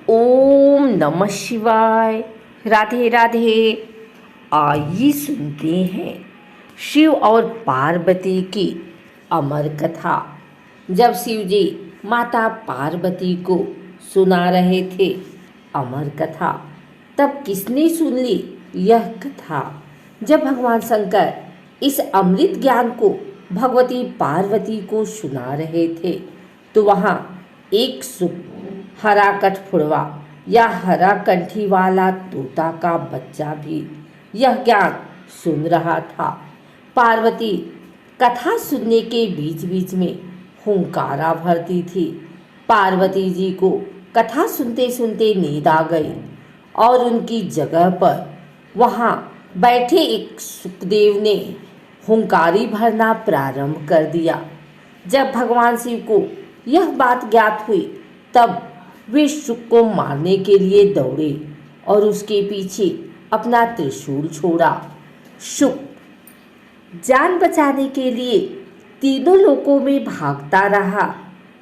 ओम नमः शिवाय। राधे राधे। आइए सुनते हैं शिव और पार्वती की अमर कथा। जब शिव जी माता पार्वती को सुना रहे थे अमर कथा, तब किसने सुन ली यह कथा। जब भगवान शंकर इस अमृत ज्ञान को भगवती पार्वती को सुना रहे थे, तो वहाँ एक हरा कठफोड़वा या हरा कंठी वाला तोता का बच्चा भी यह ज्ञान सुन रहा था। पार्वती कथा सुनने के बीच बीच में हुंकारा भरती थी। पार्वती जी को कथा सुनते सुनते नींद आ गई और उनकी जगह पर वहाँ बैठे एक सुखदेव ने हुंकारी भरना प्रारंभ कर दिया। जब भगवान शिव को यह बात ज्ञात हुई, तब वे शुक को मारने के लिए दौड़े और उसके पीछे अपना त्रिशूल छोड़ा। शुक जान बचाने के लिए तीनों लोकों में भागता रहा।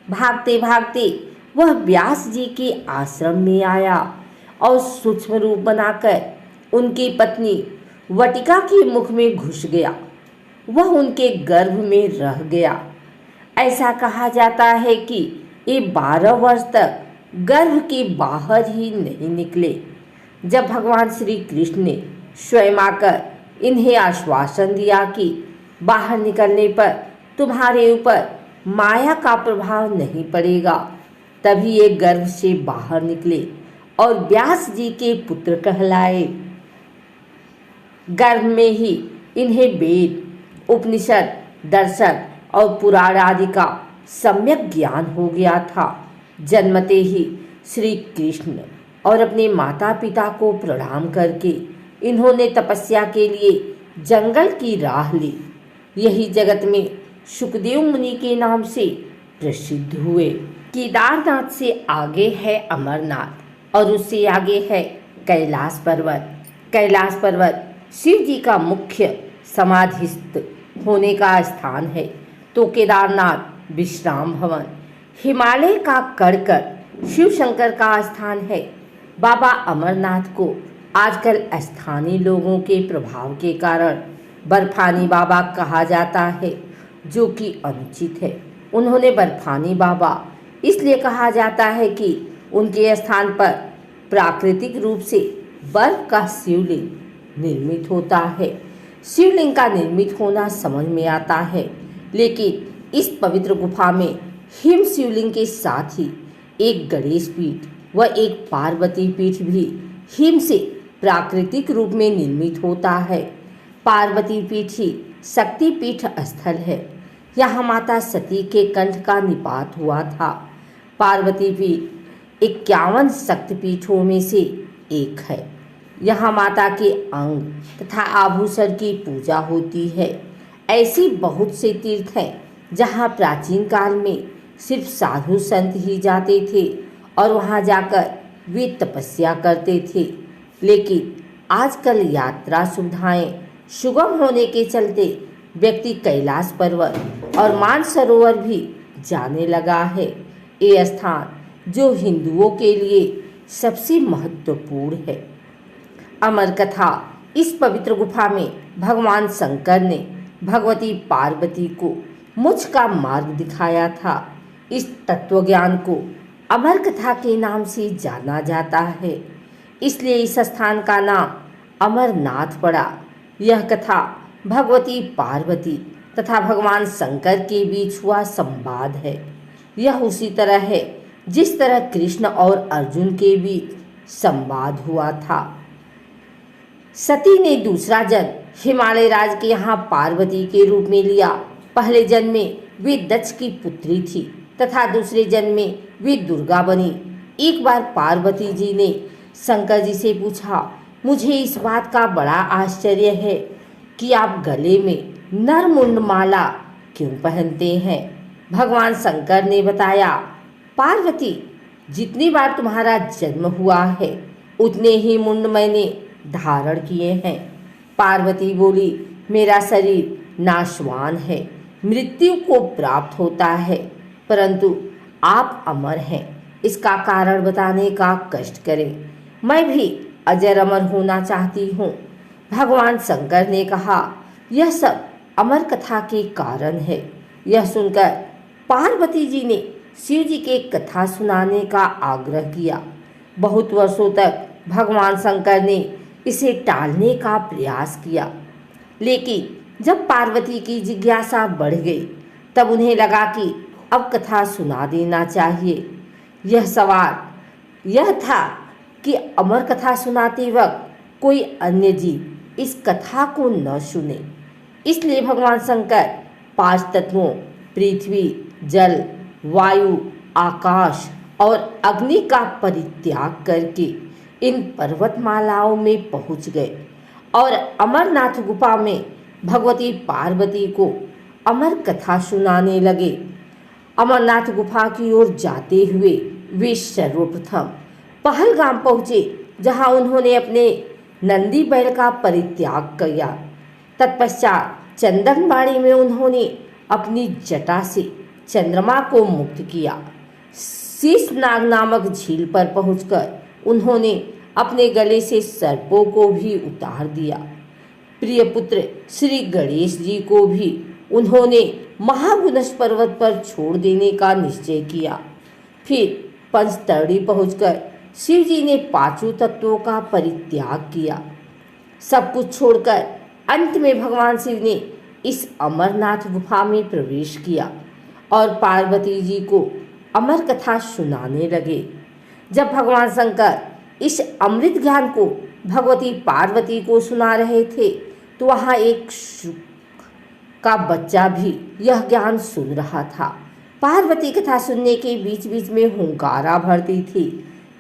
भागते भागते वह व्यास जी के आश्रम में आया और सूक्ष्म रूप बनाकर उनकी पत्नी वटिका के मुख में घुस गया। वह उनके गर्भ में रह गया। ऐसा कहा जाता है कि ये 12 वर्ष तक गर्भ के बाहर ही नहीं निकले। जब भगवान श्री कृष्ण ने स्वयं आकर इन्हें आश्वासन दिया कि बाहर निकलने पर तुम्हारे ऊपर माया का प्रभाव नहीं पड़ेगा, तभी ये गर्भ से बाहर निकले और व्यास जी के पुत्र कहलाए। गर्भ में ही इन्हें वेद, उपनिषद, दर्शन और पुराण आदि का सम्यक ज्ञान हो गया था। जन्मते ही श्री कृष्ण और अपने माता पिता को प्रणाम करके इन्होंने तपस्या के लिए जंगल की राह ली। यही जगत में सुखदेव मुनि के नाम से प्रसिद्ध हुए। केदारनाथ से आगे है अमरनाथ और उससे आगे है कैलाश पर्वत। कैलाश पर्वत शिव जी का मुख्य समाधिस्थ होने का स्थान है, तो केदारनाथ विश्राम भवन। हिमालय का कड़कड़ शिव शंकर का स्थान है। बाबा अमरनाथ को आजकल स्थानीय लोगों के प्रभाव के कारण बर्फानी बाबा कहा जाता है, जो कि अनुचित है। उन्होंने बर्फानी बाबा इसलिए कहा जाता है कि उनके स्थान पर प्राकृतिक रूप से बर्फ का शिवलिंग निर्मित होता है। शिवलिंग का निर्मित होना समझ में आता है, लेकिन इस पवित्र गुफा में हिम शिवलिंग के साथ ही एक गणेश पीठ व एक पार्वती पीठ भी हिम से प्राकृतिक रूप में निर्मित होता है। पार्वती पीठ ही शक्ति पीठ स्थल है। यहाँ माता सती के कंठ का निपात हुआ था। पार्वती पीठ 51 शक्तिपीठों में से एक है। यहाँ माता के अंग तथा आभूषण की पूजा होती है। ऐसी बहुत से तीर्थ हैं जहाँ प्राचीन काल में सिर्फ साधु संत ही जाते थे और वहाँ जाकर वे तपस्या करते थे, लेकिन आजकल यात्रा सुविधाएं सुगम होने के चलते व्यक्ति कैलाश पर्वत और मानसरोवर भी जाने लगा है। ये स्थान जो हिंदुओं के लिए सबसे महत्वपूर्ण है। अमर कथा इस पवित्र गुफा में भगवान शंकर ने भगवती पार्वती को मोक्ष का मार्ग दिखाया था। इस तत्वज्ञान को अमर कथा के नाम से जाना जाता है, इसलिए इस स्थान का नाम अमरनाथ पड़ा। यह कथा भगवती पार्वती तथा भगवान शंकर के बीच हुआ संवाद है। यह उसी तरह है जिस तरह कृष्ण और अर्जुन के बीच संवाद हुआ था। सती ने दूसरा जन्म हिमालय राज के यहाँ पार्वती के रूप में लिया। पहले जन्म में वे दक्ष की पुत्री थी तथा दूसरे जन्म में वे दुर्गा बनी। एक बार पार्वती जी ने शंकर जी से पूछा, मुझे इस बात का बड़ा आश्चर्य है कि आप गले में नरमुंड माला क्यों पहनते हैं। भगवान शंकर ने बताया, पार्वती, जितनी बार तुम्हारा जन्म हुआ है उतने ही मुंड मैंने धारण किए हैं। पार्वती बोली, मेरा शरीर नाशवान है, मृत्यु को प्राप्त होता है, परंतु आप अमर हैं, इसका कारण बताने का कष्ट करें। मैं भी अजर अमर होना चाहती हूँ। भगवान शंकर ने कहा, यह सब अमर कथा के कारण है। यह सुनकर पार्वती जी ने शिव जी के कथा सुनाने का आग्रह किया। बहुत वर्षों तक भगवान शंकर ने इसे टालने का प्रयास किया, लेकिन जब पार्वती की जिज्ञासा बढ़ गई तब उन्हें लगा कि अब कथा सुना देना चाहिए। यह सवाल यह था कि अमर कथा सुनाते वक्त कोई अन्य जीव इस कथा को न सुने। इसलिए भगवान शंकर 5 तत्वों पृथ्वी, जल, वायु, आकाश और अग्नि का परित्याग करके इन पर्वतमालाओं में पहुंच गए और अमरनाथ गुफा में भगवती पार्वती को अमर कथा सुनाने लगे। अमरनाथ गुफा की ओर जाते हुए वे सर्वप्रथम पहलगाम पहुंचे, जहां उन्होंने अपने नंदी बैल का परित्याग किया। तत्पश्चात चंदनबाड़ी में उन्होंने अपनी जटा से चंद्रमा को मुक्त किया। शीशनाग नामक झील पर पहुंचकर उन्होंने अपने गले से सर्पों को भी उतार दिया। प्रिय पुत्र श्री गणेश जी को भी उन्होंने महागुनस पर्वत पर छोड़ देने का निश्चय किया। फिर पंचतरणी पहुंचकर शिव जी ने 5 तत्वों का परित्याग किया। सब कुछ छोड़कर अंत में भगवान शिव ने इस अमरनाथ गुफा में प्रवेश किया और पार्वती जी को अमर कथा सुनाने लगे। जब भगवान शंकर इस अमृत ज्ञान को भगवती पार्वती को सुना रहे थे तो वहाँ एक शुक का बच्चा भी यह ज्ञान सुन रहा था। पार्वती कथा सुनने के बीच बीच में हुंकारा भरती थी।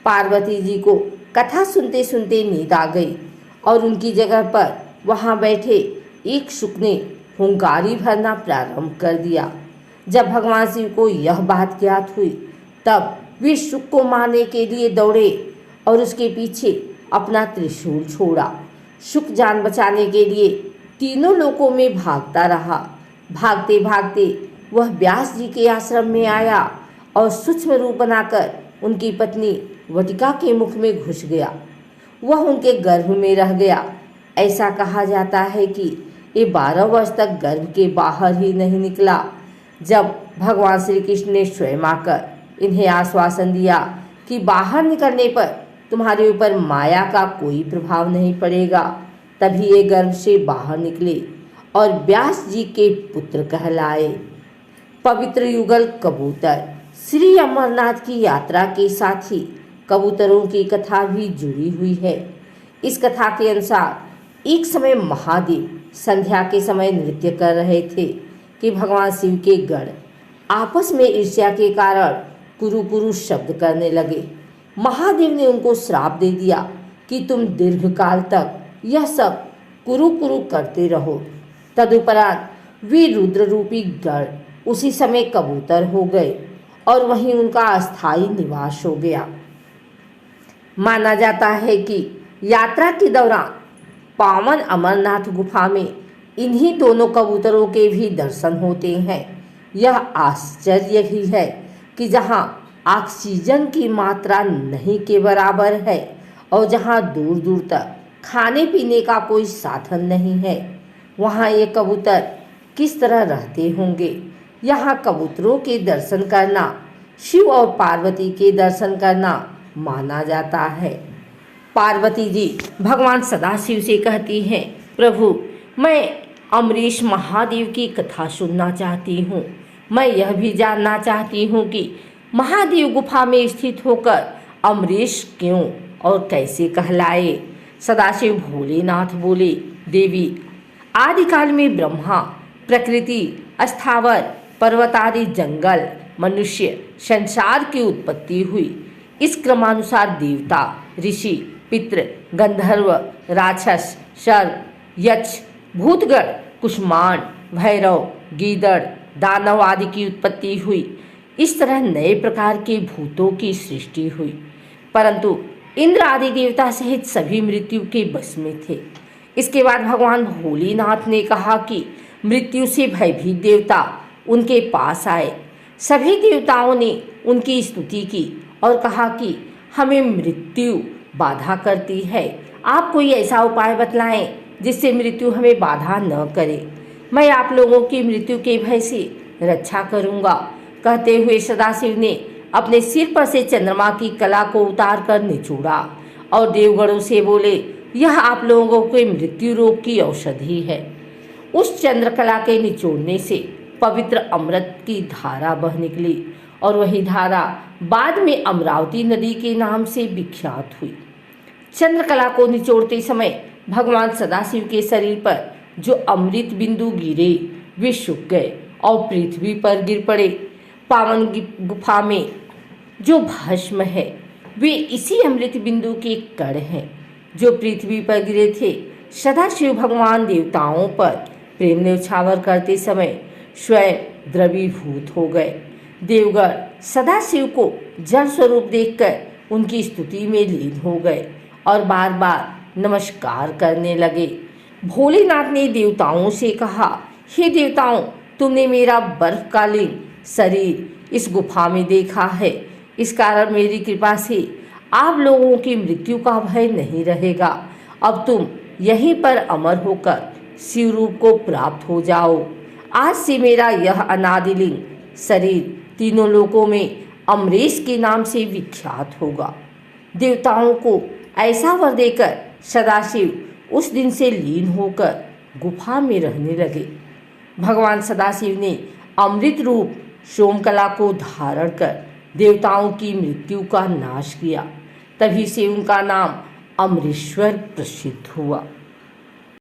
पार्वती जी को कथा सुनते सुनते नींद आ गई और उनकी जगह पर वहाँ बैठे एक शुक ने हुंकारी भरना प्रारंभ कर दिया। जब भगवान शिव को यह बात ज्ञात हुई तब वे शुक को मारने के लिए दौड़े और उसके पीछे अपना त्रिशूल छोड़ा। शुक जान बचाने के लिए तीनों लोकों में भागता रहा। भागते भागते वह व्यास जी के आश्रम में आया और सूक्ष्म रूप बनाकर उनकी पत्नी वटिका के मुख में घुस गया। वह उनके गर्भ में रह गया। ऐसा कहा जाता है कि ये 12 वर्ष तक गर्भ के बाहर ही नहीं निकला। जब भगवान श्री कृष्ण ने स्वयं आकर इन्हें आश्वासन दिया कि बाहर निकलने पर तुम्हारे ऊपर माया का कोई प्रभाव नहीं पड़ेगा, तभी ये गर्भ से बाहर निकले और व्यास जी के पुत्र कहलाए। पवित्र युगल कबूतर श्री अमरनाथ की यात्रा के साथ ही कबूतरों की कथा भी जुड़ी हुई है। इस कथा के अनुसार एक समय महादेव संध्या के समय नृत्य कर रहे थे कि भगवान शिव के गण आपस में ईर्ष्या के कारण कुरु कुरु शब्द करने लगे। महादेव ने उनको श्राप दे दिया कि तुम दीर्घकाल तक यह सब कुरु कुरु करते रहो। तदुपरांत वे रुद्र रूपी गण उसी समय कबूतर हो गए और वहीं उनका अस्थायी निवास हो गया। माना जाता है कि यात्रा के दौरान पावन अमरनाथ गुफा में इन्हीं दोनों कबूतरों के भी दर्शन होते हैं। यह आश्चर्य ही है कि जहाँ ऑक्सीजन की मात्रा नहीं के बराबर है और जहाँ दूर दूर तक खाने पीने का कोई साधन नहीं है, वहाँ ये कबूतर किस तरह रहते होंगे। यहाँ कबूतरों के दर्शन करना शिव और पार्वती के दर्शन करना माना जाता है। पार्वती जी भगवान सदाशिव से कहती हैं, प्रभु मैं अमरीश महादेव की कथा सुनना चाहती हूँ। मैं यह भी जानना चाहती हूँ कि महादेव गुफा में स्थित होकर अमरीश क्यों और कैसे कहलाए। सदाशिव भोलेनाथ बोले, देवी आदिकाल में ब्रह्मा, प्रकृति, स्थावर, पर्वत आदि जंगल, मनुष्य, संसार की उत्पत्ति हुई। इस क्रमानुसार देवता, ऋषि, पितृ, गंधर्व, राक्षस, सर्प, यक्ष, भूतगण, कुष्मांड, भैरव, गीदड़, दानव आदि की उत्पत्ति हुई। इस तरह नए प्रकार के भूतों की सृष्टि हुई, परंतु इंद्र आदि देवता सहित सभी मृत्यु के बस में थे। इसके बाद भगवान भोलेनाथ ने कहा कि मृत्यु से भयभीत देवता उनके पास आए। सभी देवताओं ने उनकी स्तुति की और कहा कि हमें मृत्यु बाधा करती है। आप कोई ऐसा उपाय बतलाएं जिससे मृत्यु हमें बाधा न करे। मैं आप लोगों की मृत्यु के भय से रक्षा करूंगा। कहते हुए सदाशिव ने अपने सिर पर से चंद्रमा की कला को उतार कर निचोड़ा और देवगणों से बोले, यह आप लोगों के मृत्यु रोग की औषधि है। उस चंद्रकला के निचोड़ने से पवित्र अमृत की धारा बह निकली और वही धारा बाद में अमरावती नदी के नाम से विख्यात हुई। चंद्रकला को निचोड़ते समय भगवान सदाशिव के शरीर पर जो अमृत बिंदु गिरे वे सूख गए और पृथ्वी पर गिर पड़े। पावन गुफा में जो भस्म है वे इसी अमृत बिंदु के कण हैं जो पृथ्वी पर गिरे थे। सदाशिव भगवान देवताओं पर प्रेम न्यौछावर करते समय स्वयं द्रवीभूत हो गए। देवगण सदाशिव को जल स्वरूप देखकर उनकी स्तुति में लीन हो गए और बार बार नमस्कार करने लगे। भोलेनाथ ने देवताओं से कहा, हे देवताओं, तुमने मेरा बर्फकालीन शरीर इस गुफा में देखा है। इस कारण मेरी कृपा से आप लोगों की मृत्यु का भय नहीं रहेगा। अब तुम यहीं पर अमर होकर शिव रूप को प्राप्त हो जाओ। आज से मेरा यह अनादिलिंग शरीर तीनों लोकों में अमरेश के नाम से विख्यात होगा। देवताओं को ऐसा वर देकर सदाशिव उस दिन से लीन होकर गुफा में रहने लगे। भगवान सदाशिव ने अमृत रूप सोमकला को धारण कर देवताओं की मृत्यु का नाश किया। तभी से उनका नाम अमरेश्वर प्रसिद्ध हुआ।